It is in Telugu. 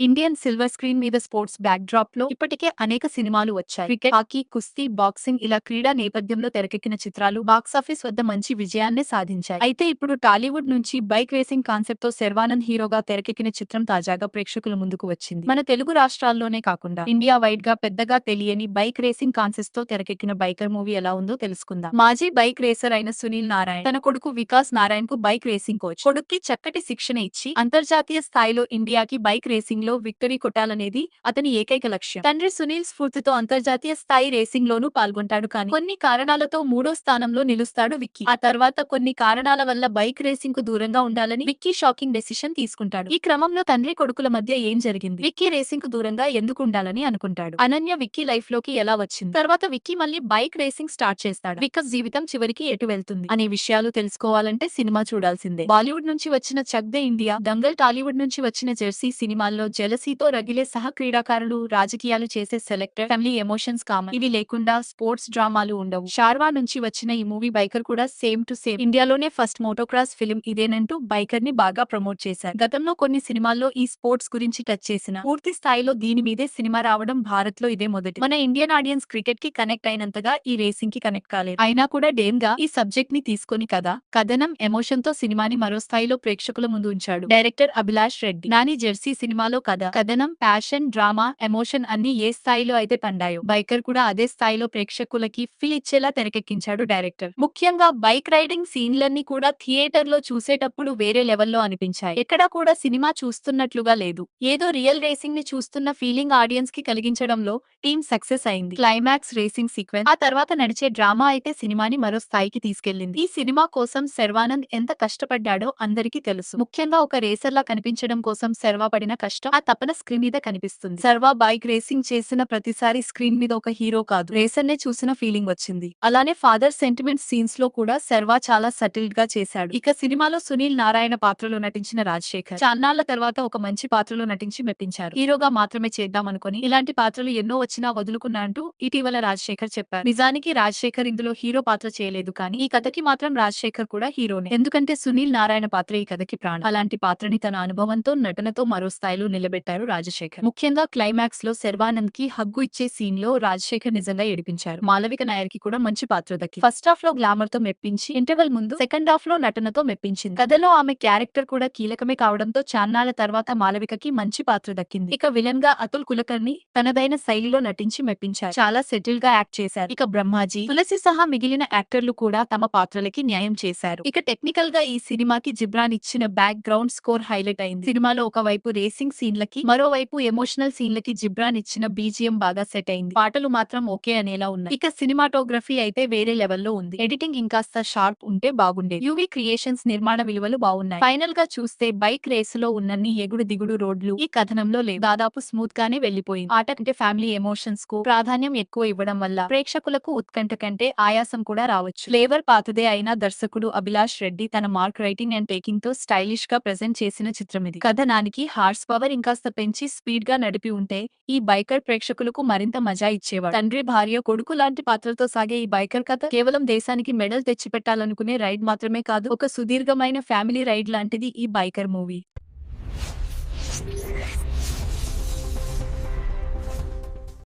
ఇండియన్ సిల్వర్ స్క్రీన్ మీద స్పోర్ట్స్ బ్యాక్ డ్రాప్ లో ఇప్పటికే అనేక సినిమాలు వచ్చాయి. క్రికెట్, హాకీ, కుస్తీ, బాక్సింగ్ ఇలా క్రీడా నేపథ్యంలో తెరకెక్కిన చిత్రాలు బాక్సాఫీస్ వద్ద మంచి విజయాన్ని సాధించాయి. అయితే ఇప్పుడు టాలీవుడ్ నుంచి బైక్ రేసింగ్ కాన్సెప్ట్ తో శర్వానంద్ హీరోగా తెరకెక్కిన చిత్రం తాజాగా ప్రేక్షకుల ముందుకు వచ్చింది. మన తెలుగు రాష్ట్రాల్లోనే కాకుండా ఇండియా వైడ్ గా పెద్దగా తెలియని బైక్ రేసింగ్ కాన్సెప్ట్ తో తెరకెక్కిన బైకర్ మూవీ ఎలా ఉందో తెలుసుకుందాం. మాజీ బైక్ రేసర్ అయిన సునీల్ నారాయణ్ తన కొడుకు వికాస్ నారాయణ్ కు బైక్ రేసింగ్ కోచ్. కొడుక్కి చక్కటి శిక్షణ ఇచ్చి అంతర్జాతీయ స్థాయిలో ఇండియాకి బైక్ రేసింగ్ లో విక్టరీ కొట్టాలనేది అతని ఏకైక లక్ష్యం. తండ్రి సునీల్ స్ఫూర్తితో అంతర్జాతీయ స్థాయి రేసింగ్ లోనూ పాల్గొంటాడు. కానీ కొన్ని కారణాలతో 3వ స్థానంలో నిలుస్తాడు విక్కీ. ఆ తర్వాత కొన్ని కారణాల వల్ల బైక్ రేసింగ్ కు దూరంగా ఉండాలని విక్కీ షాకింగ్ డెసిషన్ తీసుకుంటాడు. ఈ క్రమంలో తండ్రి కొడుకుల మధ్య ఏం జరిగింది, విక్కీ రేసింగ్ కు దూరంగా ఎందుకు ఉండాలని అనుకుంటాడు, అనన్య విక్కీ లైఫ్ లోకి ఎలా వచ్చింది, తర్వాత విక్కీ మళ్ళీ బైక్ రేసింగ్ స్టార్ట్ చేస్తాడు, వికాస్ జీవితం చివరికి ఎటు వెళ్తుంది అనే విషయాలు తెలుసుకోవాలంటే సినిమా చూడాల్సిందే. బాలీవుడ్ నుంచి వచ్చిన చక్ దే ఇండియా, దంగల్, టాలీవుడ్ నుంచి వచ్చిన జెర్సీ సినిమాల్లో జెలసీతో రగిలే సహ క్రీడాకారులు, రాజకీయాలు చేసే సెలెక్టర్, ఫ్యామిలీ ఎమోషన్స్ కామన్. ఇవి లేకుండా స్పోర్ట్స్ డ్రామాలు ఉండవు. షార్వా నుంచి వచ్చిన ఈ మూవీ బైకర్ కూడా సేమ్ టు సేమ్. ఇండియాలోనే ఫస్ట్ మోటోక్రాస్ ఫిల్మ్ ఇదేనంటూ బైకర్ ని బాగా ప్రమోట్ చేశారు. గతంలో కొన్ని సినిమాల్లో ఈ స్పోర్ట్స్ గురించి టచ్ చేసిన పూర్తి స్థాయిలో దీని మీదే సినిమా రావడం భారత్ లో ఇదే మొదటి. మన ఇండియన్ ఆడియన్స్ క్రికెట్ కి కనెక్ట్ అయినంతగా ఈ రేసింగ్ కి కనెక్ట్ కాలేదు. అయినా కూడా డేమ్ గా ఈ సబ్జెక్ట్ ని తీసుకొని కథనం, ఎమోషన్ తో సినిమాని మరో స్థాయిలో ప్రేక్షకుల ముందు ఉంచాడు డైరెక్టర్ అభిలాష్ రెడ్డి. నాని జెర్సీ సినిమాలో కథనం, ప్యాషన్, డ్రామా, ఎమోషన్ అన్ని ఏ స్థాయిలో అయితే పండాయో బైకర్ కూడా అదే స్థాయిలో ప్రేక్షకులకి ఫీల్ ఇచ్చేలా తెరకెక్కించాడు డైరెక్టర్. ముఖ్యంగా బైక్ రైడింగ్ సీన్లన్నీ కూడా థియేటర్ లో చూసేటప్పుడు వేరే లెవెల్లో అనిపించాయి. ఎక్కడా కూడా సినిమా చూస్తున్నట్లుగా లేదు, ఏదో రియల్ రేసింగ్ ని చూస్తున్న ఫీలింగ్ ఆడియన్స్ కి కలిగించడంలో టీమ్ సక్సెస్ అయింది. క్లైమాక్స్ రేసింగ్ సీక్వెన్స్, ఆ తర్వాత నడిచే డ్రామా అయితే సినిమాని మరో స్థాయికి తీసుకెళ్లింది. ఈ సినిమా కోసం శర్వానంద్ ఎంత కష్టపడ్డాడో అందరికీ తెలుసు. ముఖ్యంగా ఒక రేసర్ లా కనిపించడం కోసం శర్వా పడిన కష్టం, ఆ తపన స్క్రీన్ మీద కనిపిస్తుంది. శర్వా బైక్ రేసింగ్ చేసిన ప్రతిసారి స్క్రీన్ మీద ఒక హీరో కాదు, రేసర్ నే చూసిన ఫీలింగ్ వచ్చింది. అలానే ఫాదర్ సెంటిమెంట్ సీన్స్ లో కూడా శర్వా చాలా సటిల్ గా చేశాడు. ఇక సినిమాలో సునీల్ నారాయణ పాత్రలో నటించిన రాజశేఖర్ చాన్నాళ్ల తర్వాత ఒక మంచి పాత్రలో నటించి మెప్పించారు. హీరోగా మాత్రమే చేద్దాం అనుకుని ఇలాంటి పాత్రలు ఎన్నో వచ్చినా వదులుకున్నా అంటూ ఇటీవల రాజశేఖర్ చెప్పారు. నిజానికి రాజశేఖర్ ఇందులో హీరో పాత్ర చేయలేదు, కానీ ఈ కథకి మాత్రం రాజశేఖర్ కూడా హీరోనే. ఎందుకంటే సునీల్ నారాయణ పాత్ర ఈ కథకి ప్రాణం. అలాంటి పాత్రని తన అనుభవంతో, నటనతో మరో స్థాయిలో నిలబెట్టారు రాజశేఖర్. ముఖ్యంగా క్లైమాక్స్ లో శర్వానంద్ కి హగ్గు ఇచ్చే సీన్ లో రాజశేఖర్ నిజంగా ఏడిపించారు. మాలవిక నాయర్ కి కూడా మంచి పాత్ర దక్కి ఫస్ట్ హాఫ్ లో గ్లామర్ తో మెప్పించి, ఇంటర్వెల్ ముందు సెకండ్ హాఫ్ లో నటనతో మెప్పించింది. కథలో ఆమె క్యారెక్టర్ కూడా కీలకమే కావడంతో చాన్నాళ్ల తర్వాత మాలవికకి మంచి పాత్ర దక్కింది. ఇక విలన్ గా అతుల్ కులకర్ణి తనదైన శైలిలో నటించి మెప్పించారు. చాలా సెటిల్ గా యాక్ట్ చేశారు. ఇక బ్రహ్మాజీ, తులసి సహా మిగిలిన యాక్టర్లు కూడా తమ పాత్రలకి న్యాయం చేశారు. ఇక టెక్నికల్ గా ఈ సినిమాకి జిబ్రాన్ ఇచ్చిన బ్యాక్ గ్రౌండ్ స్కోర్ హైలైట్ అయింది. సినిమాలో ఒకవైపు రేసింగ్ సీన్లకి, మరోవైపు ఎమోషనల్ సీన్లకి జిబ్రాన్ ఇచ్చిన బీజిఎం బాగా సెట్ అయింది. పాటలు మాత్రం ఓకే అనేలా ఉన్నాయి. ఇక సినిమాటోగ్రఫీ అయితే వేరే లెవెల్లో ఉంది. ఎడిటింగ్ ఇంకాస్త షార్ప్ ఉంటే బాగుండేది. యూవీ క్రియేషన్స్ నిర్మాణ విలువలు బాగున్నాయి. ఫైనల్ గా చూస్తే బైక్ రేసులో ఉన్నన్ని ఎగుడు దిగుడు రోడ్లు ఈ కథనంలో లేవు. దాదాపు స్మూత్ గానే వెళ్లిపోయింది. ఆట అంటే ఫ్యామిలీ ఎమోషన్స్ కు ప్రాధాన్యం ఎక్కువ ఇవ్వడం వల్ల ప్రేక్షకులకు ఉత్కంఠ కంటే ఆయాసం కూడా రావచ్చు. ఫ్లేవర్ పాతదే అయినా దర్శకుడు అభిలాష్ రెడ్డి తన మార్క్ రైటింగ్ అండ్ టేకింగ్ తో స్టైలిష్ గా ప్రెజెంట్ చేసిన చిత్రం ఇది. కథనానికి హార్స్ పవర్ ఇంకాస్త పెంచి స్పీడ్ గా నడిపి ఉంటే ఈ బైకర్ ప్రేక్షకులకు మరింత మజా ఇచ్చేవాడు. తండ్రి, భార్య, కొడుకు లాంటి పాత్రలతో సాగే ఈ బైకర్ కథ కేవలం దేశానికి మెడల్ తెచ్చిపెట్టాలనుకునే రైడ్ మాత్రమే కాదు, ఒక సుదీర్ఘమైన ఫ్యామిలీ రైడ్ లాంటిది ఈ బైకర్ మూవీ.